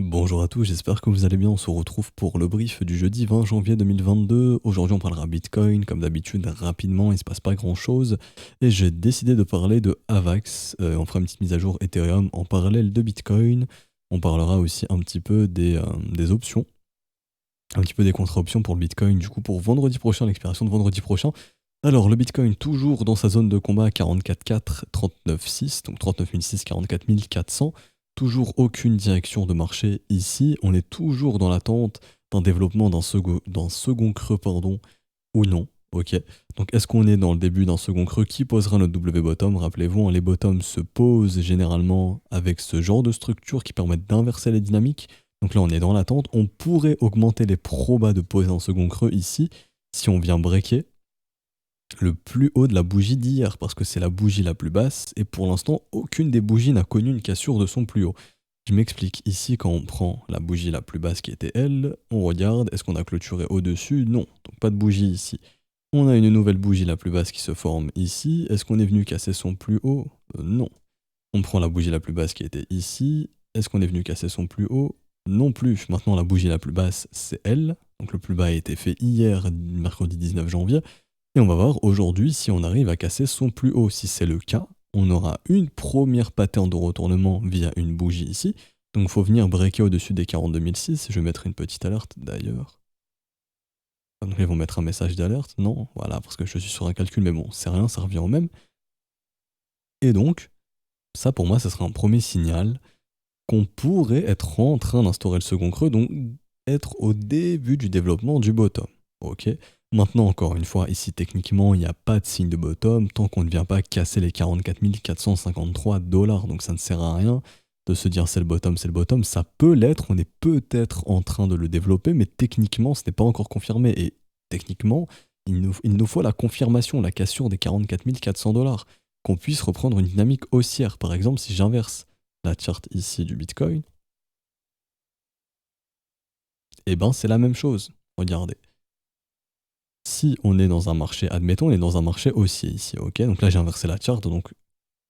Bonjour à tous, j'espère que vous allez bien. On se retrouve pour le brief du jeudi 20 janvier 2022. Aujourd'hui, on parlera Bitcoin, comme d'habitude, rapidement, il se passe pas grand-chose. Et j'ai décidé de parler de AVAX. On fera une petite mise à jour Ethereum en parallèle de Bitcoin. On parlera aussi un petit peu des options, un petit peu des contre-options pour le Bitcoin, du coup, pour vendredi prochain, l'expiration de vendredi prochain. Alors, le Bitcoin, toujours dans sa zone de combat, 44,4, 39,6, donc 39 600, 44 400. Toujours aucune direction de marché ici. On est toujours dans l'attente d'un développement d'un second creux, pardon, ou non. Ok. Donc, est-ce qu'on est dans le début d'un second creux qui posera notre W bottom? Rappelez-vous, hein, les bottoms se posent généralement avec ce genre de structure qui permettent d'inverser les dynamiques. Donc là, on est dans l'attente. On pourrait augmenter les probas de poser un second creux ici si on vient breaker le plus haut de la bougie d'hier, parce que c'est la bougie la plus basse, et pour l'instant, aucune des bougies n'a connu une cassure de son plus haut. Je m'explique, ici, quand on prend la bougie la plus basse qui était elle, on regarde, est-ce qu'on a clôturé au-dessus? Non, donc pas de bougie ici. On a une nouvelle bougie la plus basse qui se forme ici, est-ce qu'on est venu casser son plus haut? Non. On prend la bougie la plus basse qui était ici, est-ce qu'on est venu casser son plus haut? Non plus. Maintenant, la bougie la plus basse, c'est elle, donc le plus bas a été fait hier, mercredi 19 janvier, et on va voir aujourd'hui si on arrive à casser son plus haut. Si c'est le cas, on aura une première pattern de retournement via une bougie ici. Donc il faut venir breaker au-dessus des 42 006. Je vais mettre une petite alerte d'ailleurs. Donc ils vont mettre un message d'alerte. Non, voilà, parce que je suis sur un calcul, mais bon, c'est rien, ça revient au même. Et donc, ça pour moi, ce sera un premier signal qu'on pourrait être en train d'instaurer le second creux, donc être au début du développement du bottom. Ok. Maintenant, encore une fois, ici techniquement, il n'y a pas de signe de bottom tant qu'on ne vient pas casser les 44 453 $. Donc ça ne sert à rien de se dire c'est le bottom, c'est le bottom. Ça peut l'être, on est peut-être en train de le développer, mais techniquement, ce n'est pas encore confirmé. Et techniquement, il nous faut la confirmation, la cassure des 44 400 $, qu'on puisse reprendre une dynamique haussière. Par exemple, si j'inverse la charte ici du Bitcoin, et ben c'est la même chose. Regardez. Si on est dans un marché, admettons, on est dans un marché haussier ici, ok? Donc là, j'ai inversé la charte, donc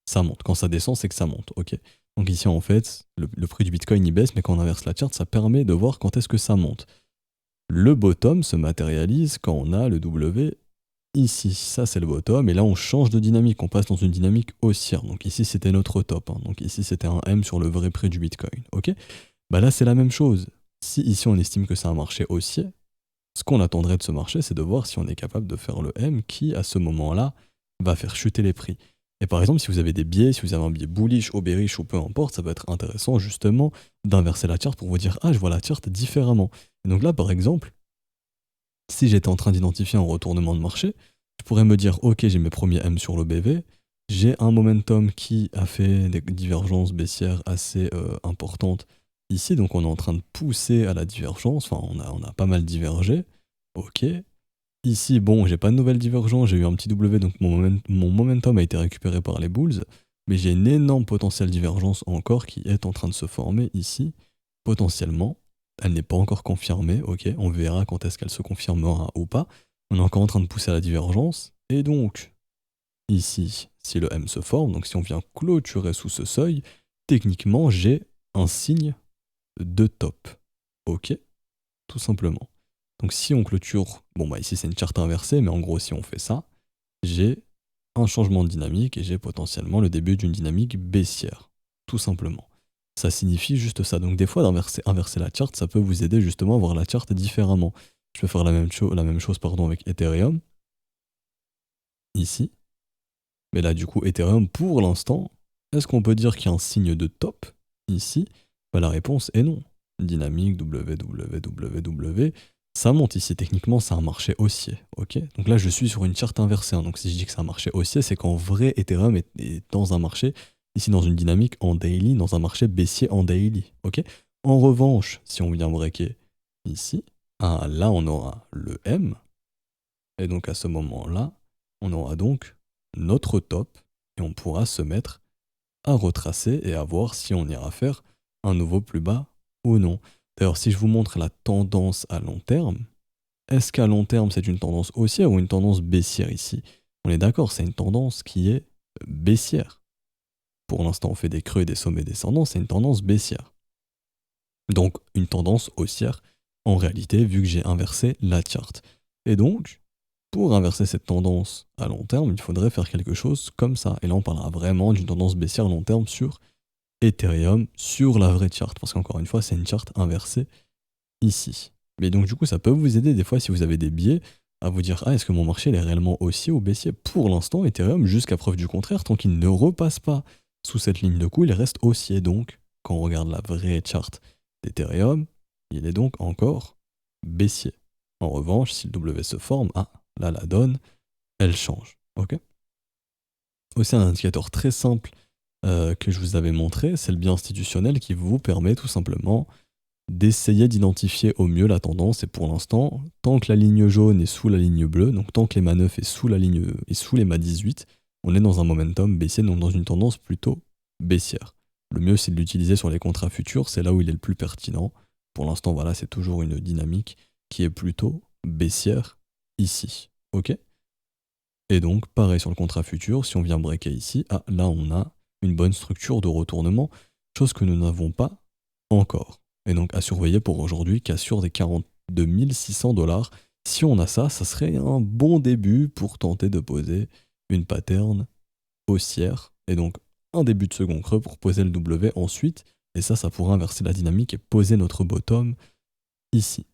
ça monte. Quand ça descend, c'est que ça monte, ok? Donc ici, en fait, le prix du Bitcoin, il baisse, mais quand on inverse la charte, ça permet de voir quand est-ce que ça monte. Le bottom se matérialise quand on a le W ici. Ça, c'est le bottom, et là, on change de dynamique. On passe dans une dynamique haussière. Donc ici, c'était notre top, hein. Donc ici, c'était un M sur le vrai prix du Bitcoin, ok? Bah là, c'est la même chose. Si ici, on estime que c'est un marché haussier, ce qu'on attendrait de ce marché, c'est de voir si on est capable de faire le M qui, à ce moment-là, va faire chuter les prix. Et par exemple, si vous avez des biais, si vous avez un biais bullish ou bearish ou peu importe, ça peut être intéressant justement d'inverser la charte pour vous dire ah, je vois la charte différemment. Et donc là, par exemple, si j'étais en train d'identifier un retournement de marché, je pourrais me dire ok, j'ai mes premiers M sur le BV, j'ai un momentum qui a fait des divergences baissières assez importantes ici, donc on est en train de pousser à la divergence, enfin on a pas mal divergé, ok. Ici, bon, j'ai pas de nouvelle divergence, j'ai eu un petit W, donc mon momentum a été récupéré par les bulls, mais j'ai une énorme potentielle divergence encore qui est en train de se former ici, potentiellement. Elle n'est pas encore confirmée, ok, on verra quand est-ce qu'elle se confirmera ou pas. On est encore en train de pousser à la divergence, et donc, ici, si le M se forme, donc si on vient clôturer sous ce seuil, techniquement, j'ai un signe de top, ok, tout simplement. Donc si on clôture, bon bah ici c'est une charte inversée, mais en gros si on fait ça, j'ai un changement de dynamique et j'ai potentiellement le début d'une dynamique baissière, tout simplement. Ça signifie juste ça. Donc des fois inverser la charte, ça peut vous aider justement à voir la charte différemment. Je vais faire la même chose pardon, avec Ethereum, ici. Mais là du coup Ethereum pour l'instant, est-ce qu'on peut dire qu'il y a un signe de top ici? Bah, la réponse est non. Dynamique, www. Ça monte ici, techniquement c'est un marché haussier, ok? Donc là je suis sur une charte inversée, hein. Donc si je dis que c'est un marché haussier, c'est qu'en vrai Ethereum est dans un marché, ici dans une dynamique en daily, dans un marché baissier en daily, ok? En revanche, si on vient breaker ici, ah, là on aura le M, et donc à ce moment-là, on aura donc notre top, et on pourra se mettre à retracer et à voir si on ira faire un nouveau plus bas ou non. D'ailleurs, si je vous montre la tendance à long terme, est-ce qu'à long terme c'est une tendance haussière ou une tendance baissière ici? On est d'accord, c'est une tendance qui est baissière. Pour l'instant, on fait des creux et des sommets descendants, c'est une tendance baissière. Donc une tendance haussière en réalité, vu que j'ai inversé la charte. Et donc, pour inverser cette tendance à long terme, il faudrait faire quelque chose comme ça. Et là, on parlera vraiment d'une tendance baissière à long terme sur Ethereum, sur la vraie charte. Parce qu'encore une fois, c'est une charte inversée ici. Mais donc, du coup, ça peut vous aider des fois si vous avez des biais à vous dire ah, est-ce que mon marché il est réellement haussier ou baissier? Pour l'instant, Ethereum, jusqu'à preuve du contraire, tant qu'il ne repasse pas sous cette ligne de coup, il reste haussier. Donc, quand on regarde la vraie charte d'Ethereum, il est donc encore baissier. En revanche, si le W se forme, ah, là, la donne, elle change. Ok. Aussi, un indicateur très simple que je vous avais montré, c'est le biais institutionnel qui vous permet tout simplement d'essayer d'identifier au mieux la tendance. Et pour l'instant, tant que la ligne jaune est sous la ligne bleue, donc tant que l'EMA 9 est sous la ligne et sous l'EMA 18, on est dans un momentum baissier, donc dans une tendance plutôt baissière. Le mieux, c'est de l'utiliser sur les contrats futurs, c'est là où il est le plus pertinent. Pour l'instant, voilà, c'est toujours une dynamique qui est plutôt baissière ici. Ok? Et donc, pareil sur le contrat futur, si on vient breaker ici, ah, là, on a une bonne structure de retournement, chose que nous n'avons pas encore. Et donc, à surveiller pour aujourd'hui, cassure des 42 600 $. Si on a ça, ça serait un bon début pour tenter de poser une pattern haussière. Et donc, un début de second creux pour poser le W ensuite. Et ça pourrait inverser la dynamique et poser notre bottom ici.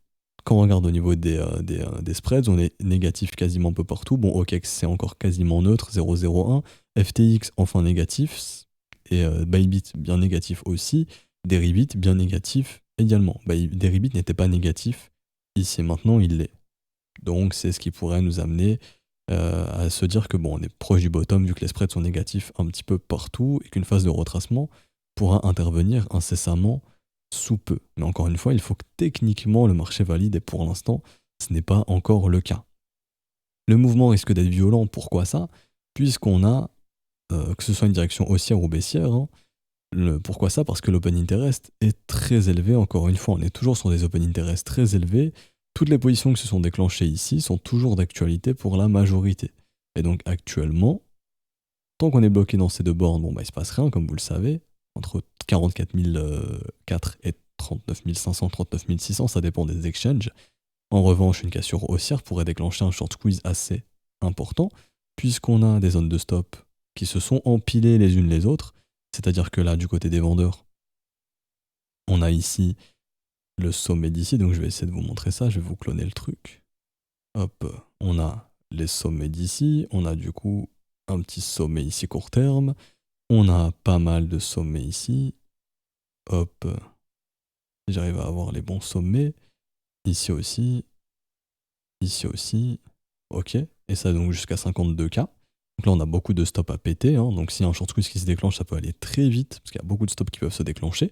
Quand on regarde au niveau des spreads, on est négatif quasiment un peu partout. Bon, OKEx, c'est encore quasiment neutre, 0,01. FTX, enfin négatif. Et Bybit, bien négatif aussi. Deribit, bien négatif également. Deribit n'était pas négatif ici, maintenant il l'est. Donc c'est ce qui pourrait nous amener à se dire que bon, on est proche du bottom vu que les spreads sont négatifs un petit peu partout et qu'une phase de retracement pourra intervenir incessamment sous peu. Mais encore une fois, il faut que techniquement le marché valide et pour l'instant, ce n'est pas encore le cas. Le mouvement risque d'être violent, pourquoi ça? Puisqu'on a, que ce soit une direction haussière ou baissière, hein, pourquoi ça? Parce que l'open interest est très élevé, encore une fois, on est toujours sur des open interest très élevés. Toutes les positions qui se sont déclenchées ici sont toujours d'actualité pour la majorité. Et donc actuellement, tant qu'on est bloqué dans ces deux bornes, bon bah il se passe rien, comme vous le savez, entre 44 004 et 39 500, 39 600, ça dépend des exchanges. En revanche, une cassure haussière pourrait déclencher un short squeeze assez important, puisqu'on a des zones de stop qui se sont empilées les unes les autres. C'est-à-dire que là, du côté des vendeurs, on a ici le sommet d'ici, donc je vais essayer de vous montrer ça, je vais vous cloner le truc. Hop, on a les sommets d'ici, on a du coup un petit sommet ici court terme, on a pas mal de sommets ici. Hop, j'arrive à avoir les bons sommets. Ici aussi, ok, et ça donc jusqu'à 52K. Donc là on a beaucoup de stops à péter, hein. Donc s'il y a un short squeeze qui se déclenche, ça peut aller très vite, parce qu'il y a beaucoup de stops qui peuvent se déclencher.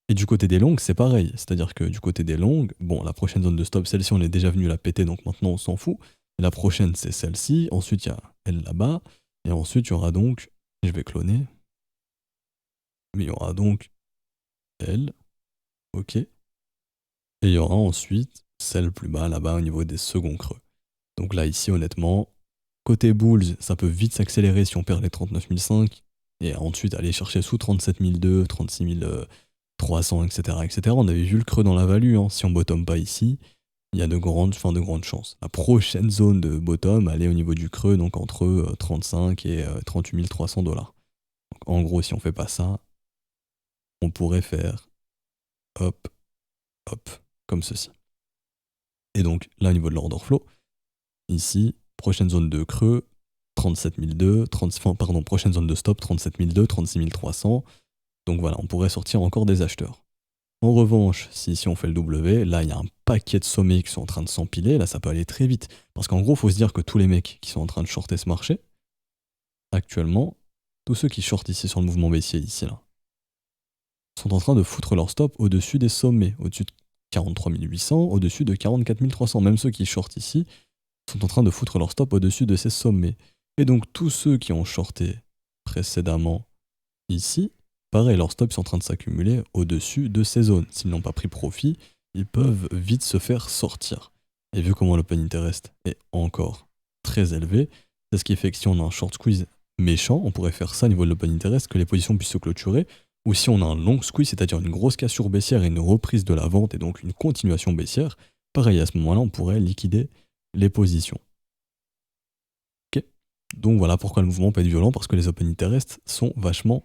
Et du côté des longues, c'est pareil. C'est-à-dire que du côté des longues, bon, la prochaine zone de stop, celle-ci, on est déjà venu la péter, donc maintenant on s'en fout. Et la prochaine, c'est celle-ci. Ensuite, il y a elle là-bas. Et ensuite, il y aura donc, je vais cloner, mais il y aura donc elle, ok. Et il y aura ensuite celle plus bas, là-bas, au niveau des seconds creux. Donc là, ici, honnêtement, côté bulls, ça peut vite s'accélérer si on perd les 39 500. Et ensuite, aller chercher sous 37 200, 36 300, etc., etc. On avait vu le creux dans la value, hein. Si on bottom pas ici, il y a de grandes chances. La prochaine zone de bottom, elle est au niveau du creux, donc entre 35 et 38 300 $. Donc en gros, si on fait pas ça, on pourrait faire hop, hop, comme ceci. Et donc là, au niveau de l'order flow, ici, prochaine zone de creux, 37 200, prochaine zone de stop, 37 200, 36 300. Donc voilà, on pourrait sortir encore des acheteurs. En revanche, si on fait le W, là il y a un paquet de sommets qui sont en train de s'empiler, là ça peut aller très vite. Parce qu'en gros, il faut se dire que tous les mecs qui sont en train de shorter ce marché, actuellement, tous ceux qui shortent ici sur le mouvement baissier, ici là, sont en train de foutre leur stop au-dessus des sommets, au-dessus de 43 800, au-dessus de 44 300. Même ceux qui shortent ici sont en train de foutre leur stop au-dessus de ces sommets. Et donc tous ceux qui ont shorté précédemment ici, pareil, leurs stops sont en train de s'accumuler au-dessus de ces zones. S'ils n'ont pas pris profit, ils peuvent vite se faire sortir. Et vu comment l'open interest est encore très élevé, c'est ce qui fait que si on a un short squeeze méchant, on pourrait faire ça au niveau de l'open interest, que les positions puissent se clôturer ou si on a un long squeeze, c'est-à-dire une grosse cassure baissière et une reprise de la vente, et donc une continuation baissière, pareil, à ce moment-là, on pourrait liquider les positions. Ok. Donc voilà pourquoi le mouvement peut être violent, parce que les open interest sont vachement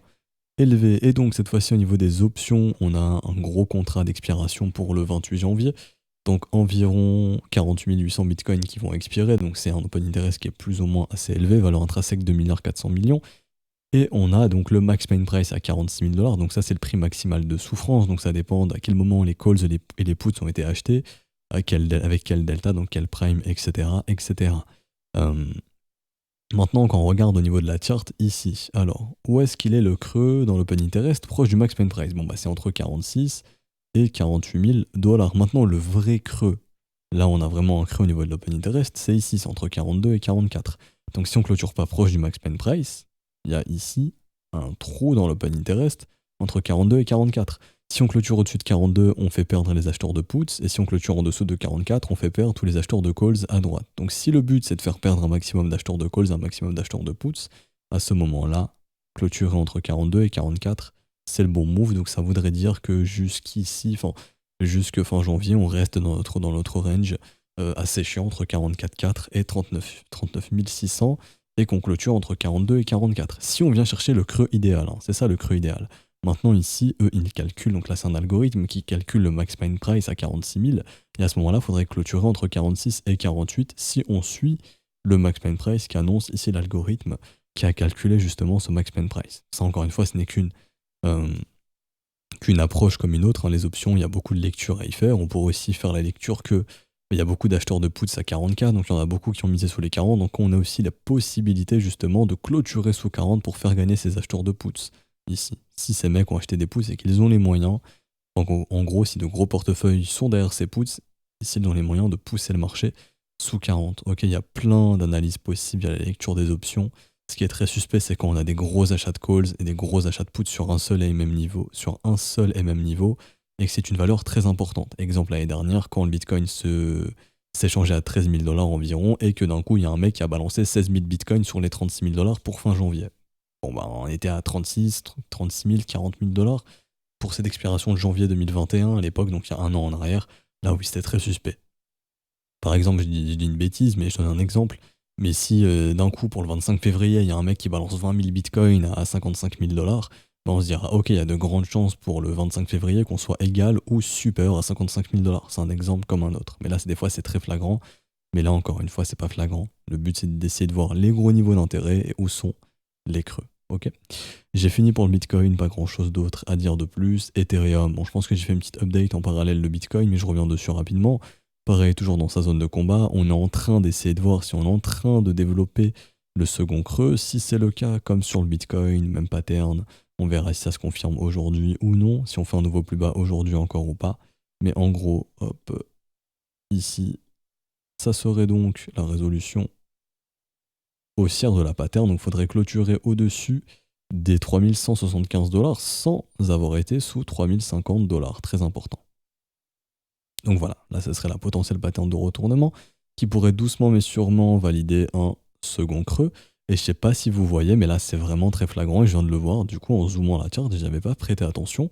élevés. Et donc cette fois-ci, au niveau des options, on a un gros contrat d'expiration pour le 28 janvier. Donc environ 48 800 bitcoins qui vont expirer. Donc c'est un open interest qui est plus ou moins assez élevé, valeur intrinsèque 2,4 milliards. Et on a donc le max pain price à 46 000 $. Donc ça, c'est le prix maximal de souffrance. Donc ça dépend à quel moment les calls et les puts ont été achetés, avec quel delta, donc quel prime, etc. etc. Maintenant, quand on regarde au niveau de la charte ici, alors, où est-ce qu'il est le creux dans l'open interest proche du max pain price? Bon, bah c'est entre 46 et 48 000 $. Maintenant, le vrai creux, là on a vraiment un creux au niveau de l'open interest, c'est ici, c'est entre 42 et 44. Donc si on clôture pas proche du max pain price, il y a ici un trou dans l'open interest entre 42 et 44. Si on clôture au-dessus de 42, on fait perdre les acheteurs de puts, et si on clôture en dessous de 44, on fait perdre tous les acheteurs de calls à droite. Donc si le but c'est de faire perdre un maximum d'acheteurs de calls, un maximum d'acheteurs de puts, à ce moment-là, clôturer entre 42 et 44, c'est le bon move. Donc ça voudrait dire que jusqu'ici, jusque fin janvier, on reste dans notre range assez chiant entre 44,4 et 39 600, et qu'on clôture entre 42 et 44. Si on vient chercher le creux idéal, hein, c'est ça le creux idéal. Maintenant ici, eux, ils calculent, donc là c'est un algorithme qui calcule le max pain price à 46 000, et à ce moment-là, il faudrait clôturer entre 46 et 48 si on suit le max pain price qu'annonce ici l'algorithme qui a calculé justement ce max pain price. Ça, encore une fois, ce n'est qu'une approche comme une autre, hein. Les options, il y a beaucoup de lectures à y faire. On pourrait aussi faire la lecture que il y a beaucoup d'acheteurs de puts à 40K, donc il y en a beaucoup qui ont misé sous les 40, donc on a aussi la possibilité justement de clôturer sous 40 pour faire gagner ces acheteurs de puts. Ici, si ces mecs ont acheté des puts et qu'ils ont les moyens, en gros, si de gros portefeuilles sont derrière ces puts, ici ils ont les moyens de pousser le marché sous 40. Ok, il y a plein d'analyses possibles, il y a la lecture des options. Ce qui est très suspect, c'est quand on a des gros achats de calls et des gros achats de puts sur un seul et même niveau, et que c'est une valeur très importante. Exemple l'année dernière, quand le Bitcoin s'échangeait à 13 000 $ environ, et que d'un coup, il y a un mec qui a balancé 16 000 Bitcoins sur les 36 000 $ pour fin janvier. Bon, bah, on était à 36 000, 40 000 $ pour cette expiration de janvier 2021 à l'époque, donc il y a un an en arrière. Là, oui, c'était très suspect. Par exemple, je dis une bêtise, mais je donne un exemple. Mais si d'un coup, pour le 25 février, il y a un mec qui balance 20 000 bitcoins à 55 000 $, ben on se dira, ok, il y a de grandes chances pour le 25 février qu'on soit égal ou supérieur à 55 000 $. C'est un exemple comme un autre. Mais là, des fois, c'est très flagrant. Mais là, encore une fois, c'est pas flagrant. Le but, c'est d'essayer de voir les gros niveaux d'intérêt et où sont les creux. Ok. J'ai fini pour le Bitcoin, pas grand chose d'autre à dire de plus. Ethereum, bon, je pense que j'ai fait une petite update en parallèle de Bitcoin, mais je reviens dessus rapidement. Pareil, toujours dans sa zone de combat, on est en train d'essayer de voir si on est en train de développer le second creux. Si c'est le cas, comme sur le Bitcoin, même pattern, on verra si ça se confirme aujourd'hui ou non, si on fait un nouveau plus bas aujourd'hui encore ou pas. Mais en gros, hop, ici, ça serait donc la résolution haussière de la pattern, donc il faudrait clôturer au-dessus des 3175 $ sans avoir été sous 3050 $, très important. Donc voilà, là ce serait la potentielle pattern de retournement qui pourrait doucement mais sûrement valider un second creux. Et je sais pas si vous voyez, mais là c'est vraiment très flagrant et je viens de le voir du coup en zoomant la charte, j'avais pas prêté attention.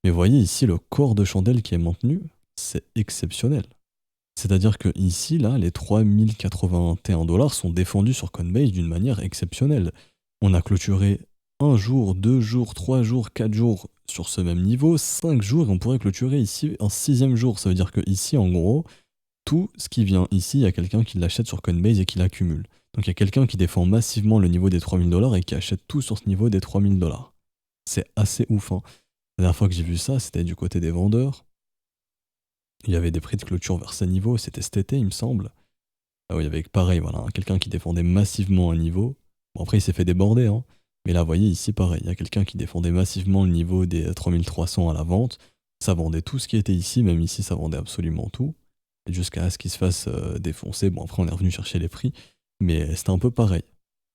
Mais voyez ici le corps de chandelle qui est maintenu, c'est exceptionnel. C'est-à-dire que ici, là, les 3081 $ sont défendus sur Coinbase d'une manière exceptionnelle. On a clôturé 1 jour, 2 jours, 3 jours, 4 jours sur ce même niveau, 5 jours, et on pourrait clôturer ici un 6e jour. Ça veut dire que ici, en gros, tout ce qui vient ici, il y a quelqu'un qui l'achète sur Coinbase et qui l'accumule. Donc il y a quelqu'un qui défend massivement le niveau des 3000 $ et qui achète tout sur ce niveau des 3000 $. C'est assez ouf, hein. La dernière fois que j'ai vu ça, c'était du côté des vendeurs. Il y avait des prix de clôture vers ces niveaux, c'était cet été, il me semble. Ah oui, il y avait pareil, voilà, quelqu'un qui défendait massivement un niveau. Bon, après, il s'est fait déborder, hein. Mais là, vous voyez, ici, pareil, il y a quelqu'un qui défendait massivement le niveau des 3300 à la vente. Ça vendait tout ce qui était ici, même ici, ça vendait absolument tout. Et jusqu'à ce qu'il se fasse défoncer. Bon, après, on est revenu chercher les prix, mais c'était un peu pareil.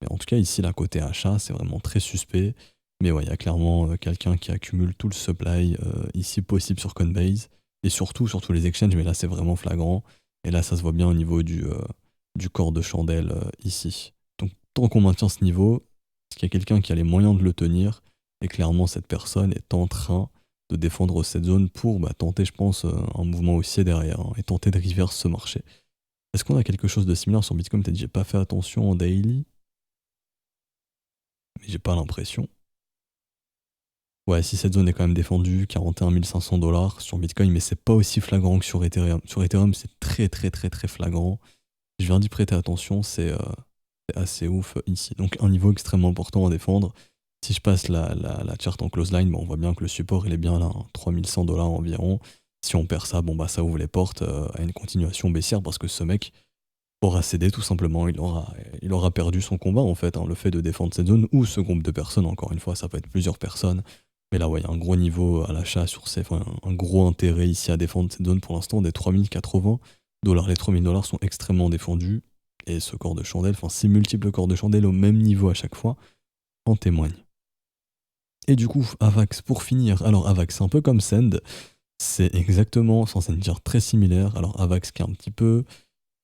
Mais en tout cas, ici, là, côté achat, c'est vraiment très suspect. Mais ouais, il y a clairement quelqu'un qui accumule tout le supply ici possible sur Coinbase. Et surtout, sur tous les exchanges, mais là, c'est vraiment flagrant. Et là, ça se voit bien au niveau du corps de chandelle ici. Donc, tant qu'on maintient ce niveau, est-ce qu'il y a quelqu'un qui a les moyens de le tenir? Et clairement, cette personne est en train de défendre cette zone pour tenter, je pense, un mouvement haussier derrière hein, et tenter de reverse ce marché. Est-ce qu'on a quelque chose de similaire sur Bitcoin? Peut-être j'ai pas fait attention en daily, mais j'ai pas l'impression. Ouais, si cette zone est quand même défendue, 41 500 dollars sur Bitcoin, mais c'est pas aussi flagrant que sur Ethereum. Sur Ethereum, c'est très très très très flagrant. Je viens d'y prêter attention, c'est assez ouf ici. Donc un niveau extrêmement important à défendre. Si je passe la chart en close line, on voit bien que le support il est bien là, hein, 3100 dollars environ. Si on perd ça, ça ouvre les portes à une continuation baissière parce que ce mec aura cédé tout simplement. Il aura perdu son combat en fait, hein, le fait de défendre cette zone ou ce groupe de personnes. Encore une fois, ça peut être plusieurs personnes. Mais là, ouais, il y a un gros niveau à l'achat sur ces, enfin, un gros intérêt ici à défendre cette zone pour l'instant des 3080 dollars. Les 3000 dollars sont extrêmement défendus. Et ce corps de chandelle, enfin ces multiples corps de chandelle au même niveau à chaque fois, en témoignent. Et du coup, Avax, pour finir, alors Avax, c'est un peu comme Send, c'est exactement, sans une dire très similaire. Alors Avax qui est un petit peu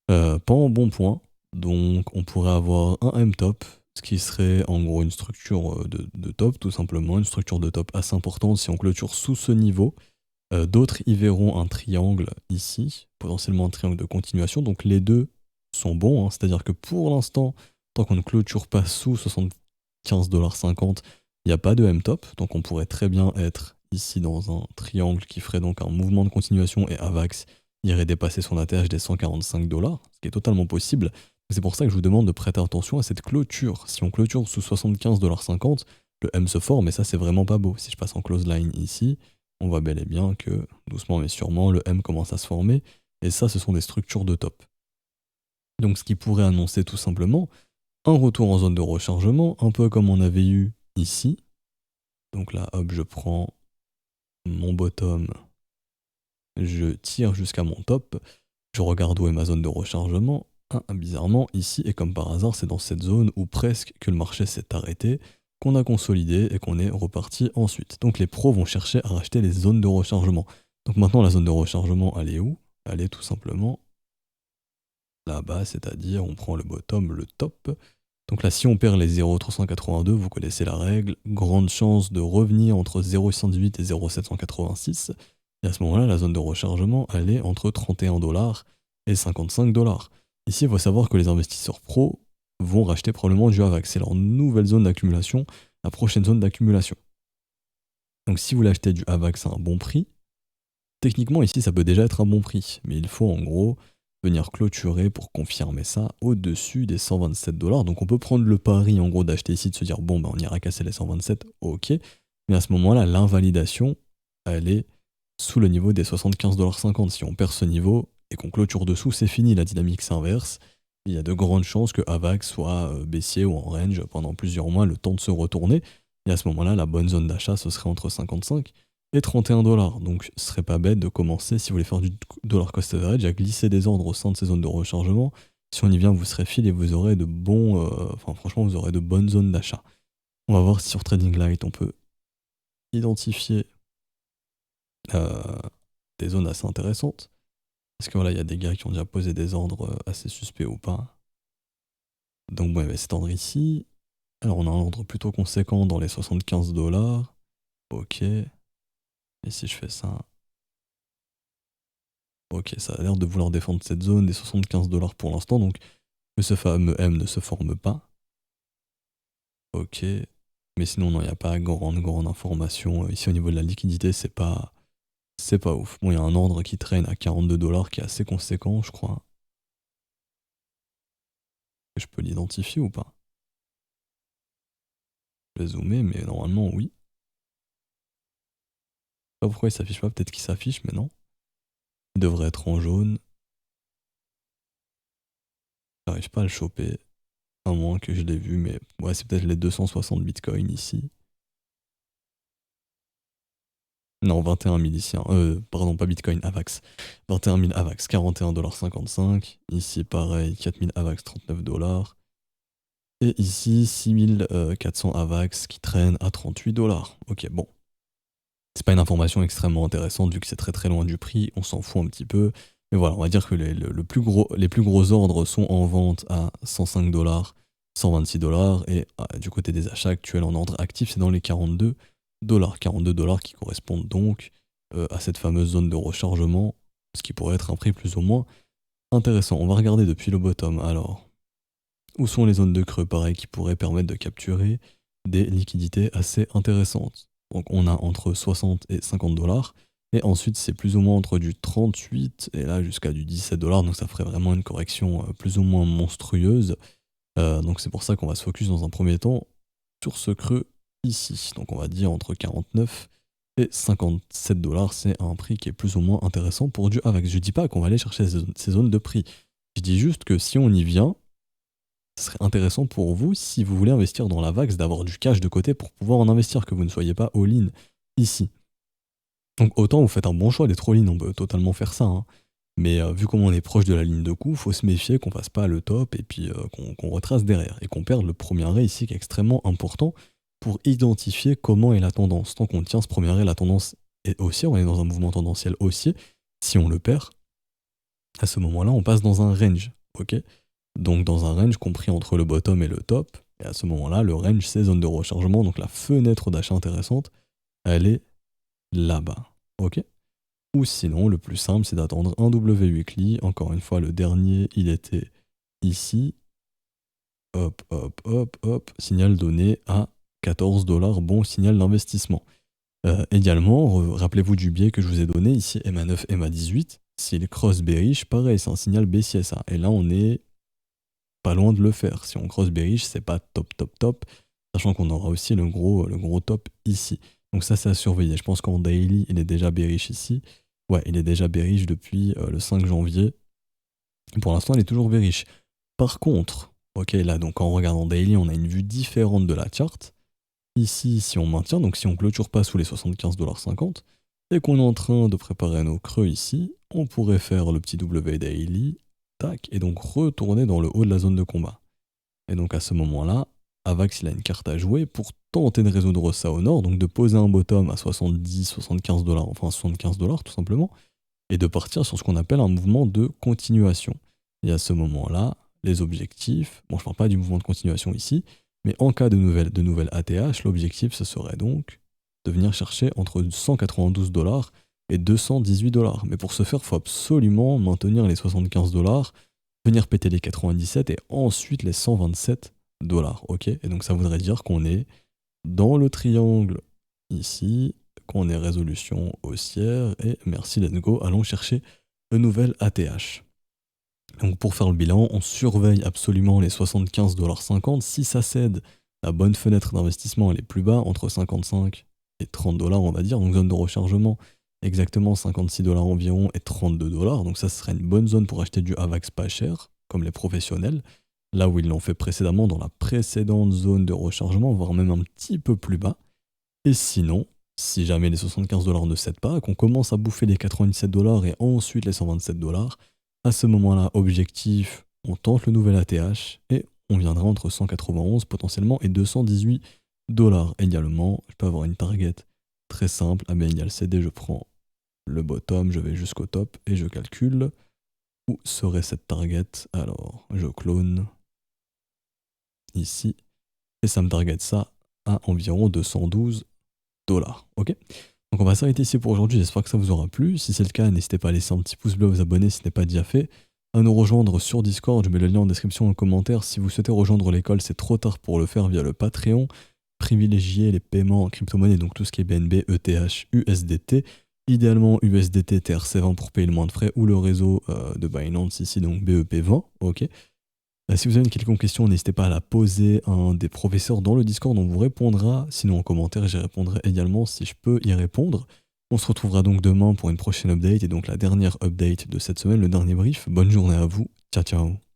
pas en bon point, donc on pourrait avoir un M-top, ce qui serait en gros une structure de top, tout simplement, une structure de top assez importante si on clôture sous ce niveau. D'autres y verront un triangle ici, potentiellement un triangle de continuation, donc les deux sont bons, hein. C'est-à-dire que pour l'instant, tant qu'on ne clôture pas sous 75,50$, il n'y a pas de M-top, donc on pourrait très bien être ici dans un triangle qui ferait donc un mouvement de continuation et Avax irait dépasser son ATH des 145$, ce qui est totalement possible. C'est pour ça que je vous demande de prêter attention à cette clôture. Si on clôture sous 75,50$, le M se forme et ça c'est vraiment pas beau. Si je passe en close line ici, on voit bel et bien que, doucement mais sûrement, le M commence à se former, et ça, ce sont des structures de top. Donc ce qui pourrait annoncer tout simplement un retour en zone de rechargement, un peu comme on avait eu ici. Donc là, hop, je prends mon bottom, je tire jusqu'à mon top, je regarde où est ma zone de rechargement. Bizarrement, ici, et comme par hasard, c'est dans cette zone où presque que le marché s'est arrêté, qu'on a consolidé et qu'on est reparti ensuite. Donc les pros vont chercher à racheter les zones de rechargement. Donc maintenant la zone de rechargement elle est où? Elle est tout simplement là-bas, c'est-à-dire on prend le bottom, le top. Donc là si on perd les 0,382, vous connaissez la règle, grande chance de revenir entre 0,118 et 0,786. Et à ce moment-là la zone de rechargement elle est entre 31$ et 55$. Ici il faut savoir que les investisseurs pros vont racheter probablement du AVAX. C'est leur nouvelle zone d'accumulation, la prochaine zone d'accumulation. Donc si vous l'achetez du AVAX à un bon prix, techniquement ici ça peut déjà être un bon prix, mais il faut en gros venir clôturer pour confirmer ça au-dessus des 127$. Donc on peut prendre le pari en gros d'acheter ici, de se dire bon on ira casser les 127, ok, mais à ce moment-là l'invalidation elle est sous le niveau des 75,50$. Si on perd ce niveau et qu'on clôture dessous, c'est fini, la dynamique s'inverse. Il y a de grandes chances que AVAX soit baissier ou en range pendant plusieurs mois, le temps de se retourner. Et à ce moment-là, la bonne zone d'achat, ce serait entre 55 et 31$. Donc ce serait pas bête de commencer, si vous voulez faire du dollar cost average, à glisser des ordres au sein de ces zones de rechargement. Si on y vient, vous serez fil et vous aurez de bons... franchement, vous aurez de bonnes zones d'achat. On va voir si sur Trading Light, on peut identifier des zones assez intéressantes. Parce que voilà, il y a des gars qui ont déjà posé des ordres assez suspects ou pas. Donc bon, il va s'étendre ici. Alors on a un ordre plutôt conséquent dans les 75$. Ok. Et si je fais ça... Ok, ça a l'air de vouloir défendre cette zone des 75$ pour l'instant, donc que ce fameux M ne se forme pas. Ok. Mais sinon, non, il n'y a pas grande information. Ici, au niveau de la liquidité, c'est pas ouf. Bon, il y a un ordre qui traîne à 42$ qui est assez conséquent, je crois. Je peux l'identifier ou pas? Je vais zoomer, mais normalement, oui. Je sais pas pourquoi il s'affiche pas, peut-être qu'il s'affiche, mais non. Il devrait être en jaune. J'arrive pas à le choper. À moins que je l'ai vu, mais ouais, c'est peut-être les 260 bitcoins ici. Non, 21 000 ici. Pardon, pas bitcoin, AVAX. 21 000 AVAX, 41,55$. Ici, pareil, 4 000 AVAX, 39$. Et ici, 6400 AVAX qui traînent à 38$. Ok, bon. C'est pas une information extrêmement intéressante vu que c'est très très loin du prix. On s'en fout un petit peu. Mais voilà, on va dire que les plus gros ordres sont en vente à 105$, $126 et du côté des achats actuels en ordre actif, c'est dans les $42. $42 qui correspondent donc à cette fameuse zone de rechargement, ce qui pourrait être un prix plus ou moins intéressant. On va regarder depuis le bottom. Alors, où sont les zones de creux, pareil, qui pourraient permettre de capturer des liquidités assez intéressantes. Donc on a entre 60 et $50. Et ensuite, c'est plus ou moins entre du 38 et là jusqu'à du $17. Donc ça ferait vraiment une correction plus ou moins monstrueuse. Donc c'est pour ça qu'on va se focus dans un premier temps sur ce creux ici. Donc on va dire entre 49 et $57. C'est un prix qui est plus ou moins intéressant pour du AVAX. Je dis pas qu'on va aller chercher ces zones de prix. Je dis juste que si on y vient, ce serait intéressant pour vous, si vous voulez investir dans la VAX, d'avoir du cash de côté pour pouvoir en investir, que vous ne soyez pas all-in ici. Donc autant vous faites un bon choix d'être all-in, on peut totalement faire ça. Hein. Mais vu comment on est proche de la ligne de coup, faut se méfier qu'on fasse pas le top et puis qu'on retrace derrière. Et qu'on perde le premier arrêt ici qui est extrêmement important pour identifier comment est la tendance. Tant qu'on tient ce premier arrêt, la tendance est haussière, on est dans un mouvement tendanciel haussier. Si on le perd, à ce moment-là, on passe dans un range. Ok, donc dans un range compris entre le bottom et le top. Et à ce moment-là, le range, c'est zone de rechargement. Donc la fenêtre d'achat intéressante, elle est là-bas. Ok. Ou sinon, le plus simple, c'est d'attendre un W weekly. Encore une fois, le dernier, il était ici. Hop, hop, hop, hop. Signal donné à $14. Bon signal d'investissement. Également, rappelez-vous du biais que je vous ai donné ici, MA9, MA18. S'il cross bearish, pareil, c'est un signal baissier ça. Et là, on est pas loin de le faire. Si on cross bearish, c'est pas top, top, top. Sachant qu'on aura aussi le gros top ici. Donc ça, c'est à surveiller. Je pense qu'en daily, il est déjà bearish ici. Ouais, il est déjà bearish depuis le 5 janvier. Pour l'instant, il est toujours bearish. Par contre, ok, là, donc en regardant daily, on a une vue différente de la charte. Ici, si on maintient, donc si on clôture pas sous les $75,50 et qu'on est en train de préparer nos creux ici, on pourrait faire le petit W daily, tac, et donc retourner dans le haut de la zone de combat. Et donc à ce moment-là, Avax il a une carte à jouer pour tenter de résoudre ça au nord, donc de poser un bottom à $70-$75, enfin $75 tout simplement, et de partir sur ce qu'on appelle un mouvement de continuation. Et à ce moment-là, les objectifs, bon je parle pas du mouvement de continuation ici, mais en cas de nouvelle ATH, l'objectif ce serait donc de venir chercher entre $192 et $218. Mais pour ce faire, il faut absolument maintenir les $75, venir péter les 97 et ensuite les $127. Ok, et donc ça voudrait dire qu'on est dans le triangle ici, qu'on est résolution haussière et merci, let's go, allons chercher une nouvelle ATH. Donc pour faire le bilan, on surveille absolument les $75,50. Si ça cède, la bonne fenêtre d'investissement elle est plus bas, entre 55 et $30 on va dire. Donc zone de rechargement, exactement $56 environ et $32. Donc ça serait une bonne zone pour acheter du AVAX pas cher, comme les professionnels. Là où ils l'ont fait précédemment dans la précédente zone de rechargement, voire même un petit peu plus bas. Et sinon, si jamais les $75 ne cèdent pas, qu'on commence à bouffer les $97 et ensuite les $127, à ce moment-là, objectif, on tente le nouvel ATH et on viendra entre 191 potentiellement et $218 également. Je peux avoir une target très simple. Ah ben il y a le CD, je prends le bottom, je vais jusqu'au top et je calcule où serait cette target. Alors, je clone ici et ça me target ça à environ $212. Ok, donc on va s'arrêter ici pour aujourd'hui, j'espère que ça vous aura plu. Si c'est le cas, n'hésitez pas à laisser un petit pouce bleu, à vous abonner si ce n'est pas déjà fait, à nous rejoindre sur Discord, je mets le lien en description en commentaire. Si vous souhaitez rejoindre l'école, c'est trop tard pour le faire via le Patreon. Privilégiez les paiements en crypto-monnaie, donc tout ce qui est BNB, ETH, USDT. Idéalement USDT TRC20 pour payer le moins de frais, ou le réseau de Binance ici, donc BEP20. Ok. Si vous avez une quelconque question, n'hésitez pas à la poser à un des professeurs dans le Discord, on vous répondra. Sinon en commentaire, j'y répondrai également si je peux y répondre. On se retrouvera donc demain pour une prochaine update et donc la dernière update de cette semaine, le dernier brief. Bonne journée à vous, ciao ciao.